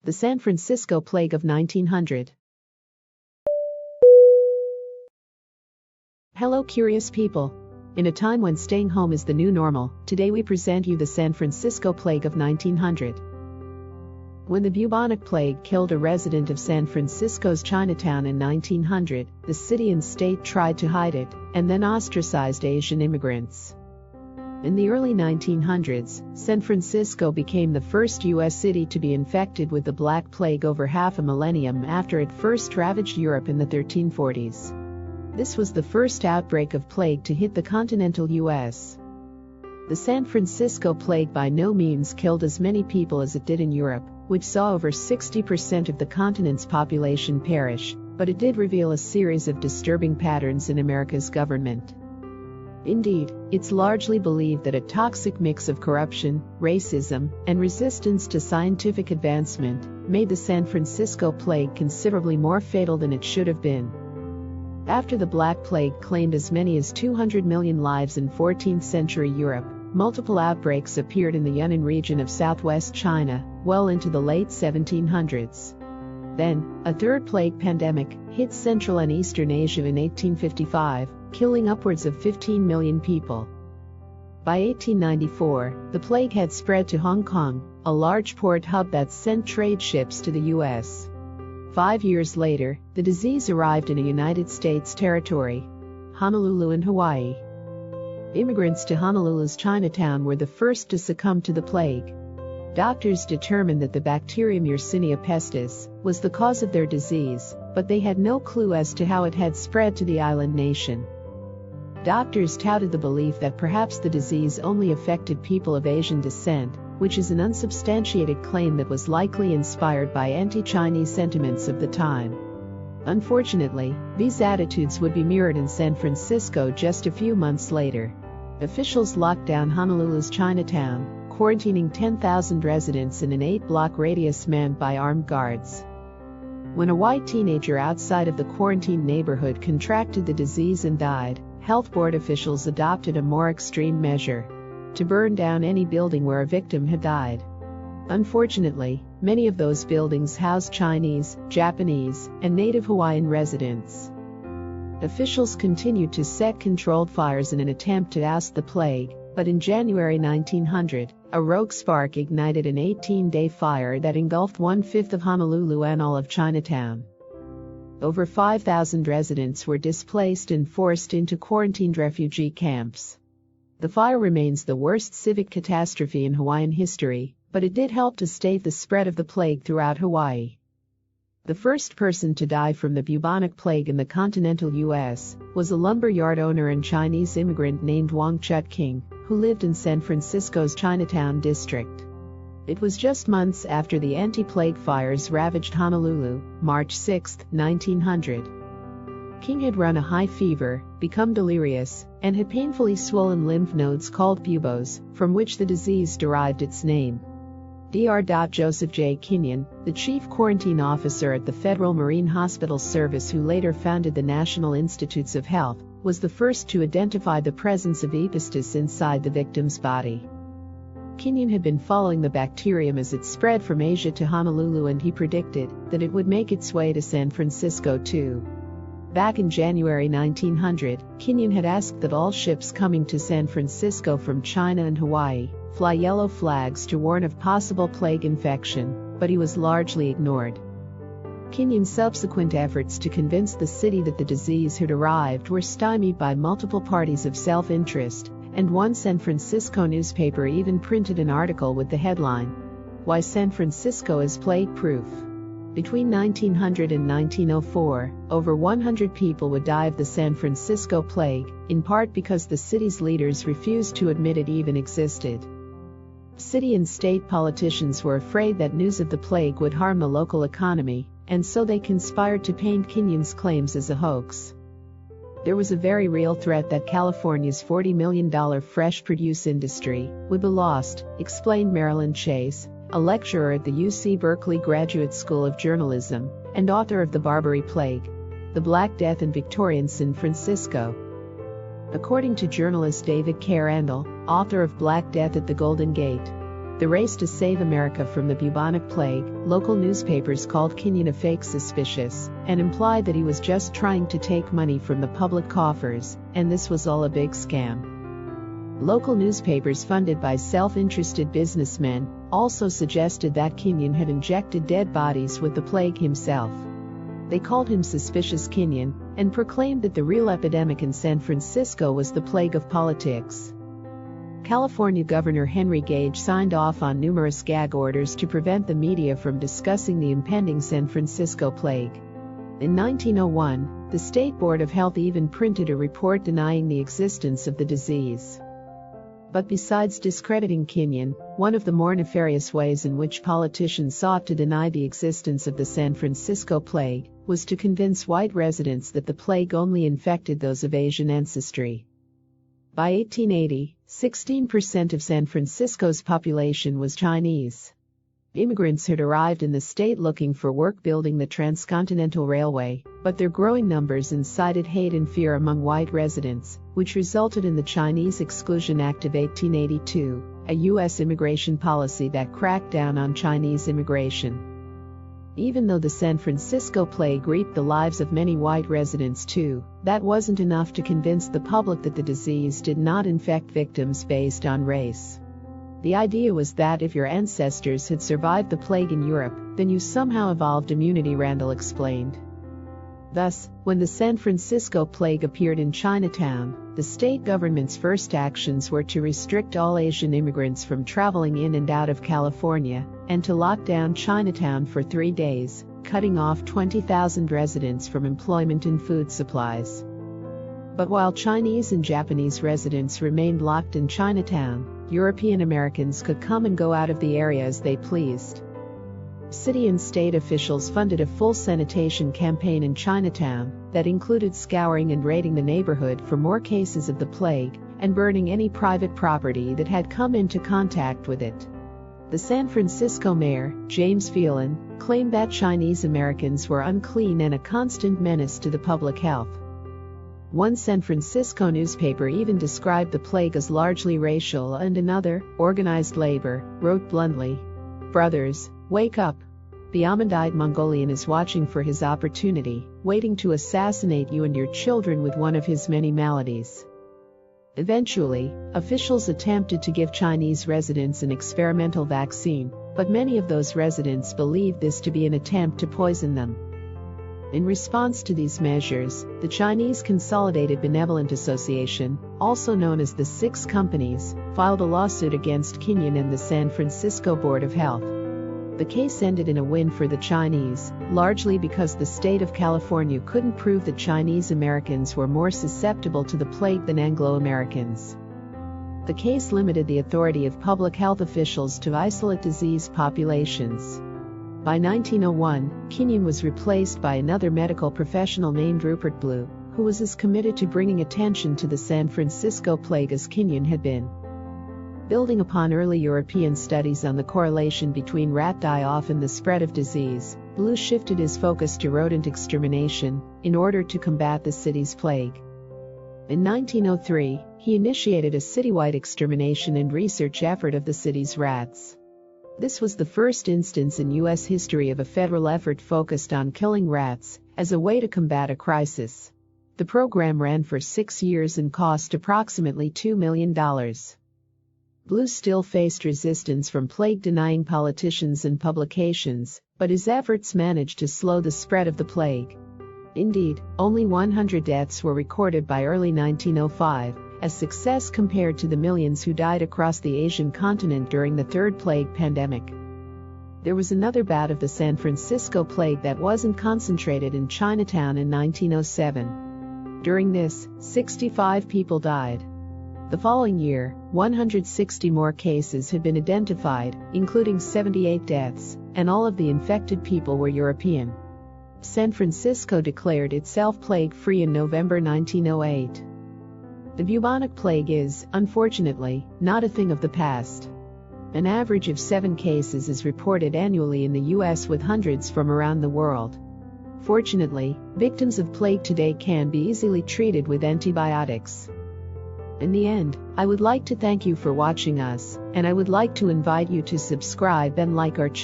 The San Francisco Plague of 1900. Hello curious people. In a time when staying home is the new normal, today we present you the San Francisco Plague of 1900. When the Bubonic plague killed a resident of San Francisco's Chinatown in 1900, the city and state tried to hide it, and then ostracized Asian immigrants. In the early 1900s, San Francisco became the first U.S. city to be infected with the Black Plague over half a millennium after it first ravaged Europe in the 1340s. This was the first outbreak of plague to hit the continental U.S. The San Francisco Plague by no means killed as many people as it did in Europe, which saw over 60% of the continent's population perish, but it did reveal a series of disturbing patterns in America's government. Indeed, it's largely believed that a toxic mix of corruption, racism, and resistance to scientific advancement made the San Francisco Plague considerably more fatal than it should have been. After the Black Plague claimed as many as 200 million lives in 14th century Europe, multiple outbreaks appeared in the Yunnan region of southwest China, well into the late 1700s. Then, a third plague pandemic hit Central and Eastern Asia in 1855, killing upwards of 15 million people. By 1894, the plague had spread to Hong Kong, a large port hub that sent trade ships to the U.S. 5 years later, the disease arrived in a United States territory, Honolulu in Hawaii. Immigrants to Honolulu's Chinatown were the first to succumb to the plague. Doctors determined that the bacterium Yersinia pestis was the cause of their disease, but they had no clue as to how it had spread to the island nation. Doctors touted the belief that perhaps the disease only affected people of Asian descent, which is an unsubstantiated claim that was likely inspired by anti-Chinese sentiments of the time. Unfortunately, these attitudes would be mirrored in San Francisco just a few months later. Officials locked down Honolulu's Chinatown, quarantining 10,000 residents in an 8-block radius manned by armed guards. When a white teenager outside of the quarantined neighborhood contracted the disease and died, health board officials adopted a more extreme measure: to burn down any building where a victim had died. Unfortunately, many of those buildings housed Chinese, Japanese, and native Hawaiian residents. Officials continued to set controlled fires in an attempt to oust the plague, but in January 1900, a rogue spark ignited an 18-day fire that engulfed 1/5 of Honolulu and all of Chinatown. Over 5,000 residents were displaced and forced into quarantined refugee camps. The fire remains the worst civic catastrophe in Hawaiian history, but it did help to stave the spread of the plague throughout Hawaii. The first person to die from the bubonic plague in the continental U.S. was a lumber yard owner and Chinese immigrant named Wang Chut-king, who lived in San Francisco's Chinatown district. It was just months after the anti-plague fires ravaged Honolulu, March 6, 1900. King had run a high fever, become delirious, and had painfully swollen lymph nodes called buboes, from which the disease derived its name. Dr. Joseph J. Kenyon, the chief quarantine officer at the Federal Marine Hospital Service who later founded the National Institutes of Health, was the first to identify the presence of E. pestis inside the victim's body. Kenyon had been following the bacterium as it spread from Asia to Honolulu, and he predicted that it would make its way to San Francisco too. Back in January 1900, Kenyon had asked that all ships coming to San Francisco from China and Hawaii fly yellow flags to warn of possible plague infection, but he was largely ignored. Kenyon's subsequent efforts to convince the city that the disease had arrived were stymied by multiple parties of self-interest, and one San Francisco newspaper even printed an article with the headline, "Why San Francisco is Plague-Proof." Between 1900 and 1904, over 100 people would die of the San Francisco plague, in part because the city's leaders refused to admit it even existed. City and state politicians were afraid that news of the plague would harm the local economy, and so they conspired to paint Kenyon's claims as a hoax. There was a very real threat that California's $40 million fresh produce industry would be lost, explained Marilyn Chase, a lecturer at the UC Berkeley Graduate School of Journalism, and author of The Barbary Plague, The Black Death in Victorian San Francisco. According to journalist David K. Randall, author of Black Death at the Golden Gate, The race to save America from the bubonic plague, local newspapers called Kenyon a fake suspicious, and implied that he was just trying to take money from the public coffers, and this was all a big scam. Local newspapers funded by self-interested businessmen also suggested that Kenyon had injected dead bodies with the plague himself. They called him Suspicious Kenyon, and proclaimed that the real epidemic in San Francisco was the plague of politics. California Governor Henry Gage signed off on numerous gag orders to prevent the media from discussing the impending San Francisco plague. In 1901, the State Board of Health even printed a report denying the existence of the disease. But besides discrediting Kenyon, one of the more nefarious ways in which politicians sought to deny the existence of the San Francisco plague was to convince white residents that the plague only infected those of Asian ancestry. By 1880, 16% of San Francisco's population was Chinese. Immigrants had arrived in the state looking for work building the transcontinental railway, but their growing numbers incited hate and fear among white residents, which resulted in the Chinese Exclusion Act of 1882, a U.S. immigration policy that cracked down on Chinese immigration. Even though the San Francisco plague reaped the lives of many white residents too, that wasn't enough to convince the public that the disease did not infect victims based on race. The idea was that if your ancestors had survived the plague in Europe, then you somehow evolved immunity, Randall explained. Thus, when the San Francisco plague appeared in Chinatown, the state government's first actions were to restrict all Asian immigrants from traveling in and out of California, and to lock down Chinatown for 3 days, cutting off 20,000 residents from employment and food supplies. But while Chinese and Japanese residents remained locked in Chinatown, European Americans could come and go out of the area as they pleased. City and state officials funded a full sanitation campaign in Chinatown that included scouring and raiding the neighborhood for more cases of the plague and burning any private property that had come into contact with it. The San Francisco mayor, James Phelan, claimed that Chinese Americans were unclean and a constant menace to the public health. One San Francisco newspaper even described the plague as largely racial, and another, Organized Labor, wrote bluntly, "Brothers, wake up. The almond-eyed Mongolian is watching for his opportunity, waiting to assassinate you and your children with one of his many maladies." Eventually, officials attempted to give Chinese residents an experimental vaccine, but many of those residents believed this to be an attempt to poison them. In response to these measures, the Chinese Consolidated Benevolent Association, also known as the Six Companies, filed a lawsuit against Kenyon and the San Francisco Board of Health. The case ended in a win for the Chinese, largely because the state of California couldn't prove that Chinese Americans were more susceptible to the plague than Anglo-Americans. The case limited the authority of public health officials to isolate disease populations. By 1901, Kenyon was replaced by another medical professional named Rupert Blue, who was as committed to bringing attention to the San Francisco plague as Kenyon had been. Building upon early European studies on the correlation between rat die-off and the spread of disease, Blue shifted his focus to rodent extermination in order to combat the city's plague. In 1903, he initiated a citywide extermination and research effort of the city's rats. This was the first instance in U.S. history of a federal effort focused on killing rats as a way to combat a crisis. The program ran for 6 years and cost approximately $2 million. Blue still faced resistance from plague-denying politicians and publications, but his efforts managed to slow the spread of the plague. Indeed, only 100 deaths were recorded by early 1905, a success compared to the millions who died across the Asian continent during the Third Plague pandemic. There was another bout of the San Francisco plague that wasn't concentrated in Chinatown in 1907. During this, 65 people died. The following year, 160 more cases had been identified, including 78 deaths, and all of the infected people were European. San Francisco declared itself plague-free in November 1908. The bubonic plague is, unfortunately, not a thing of the past. An average of 7 cases is reported annually in the U.S., with hundreds from around the world. Fortunately, victims of plague today can be easily treated with antibiotics. in the end, I would like to thank you for watching us, and I would like to invite you to subscribe and like our channel.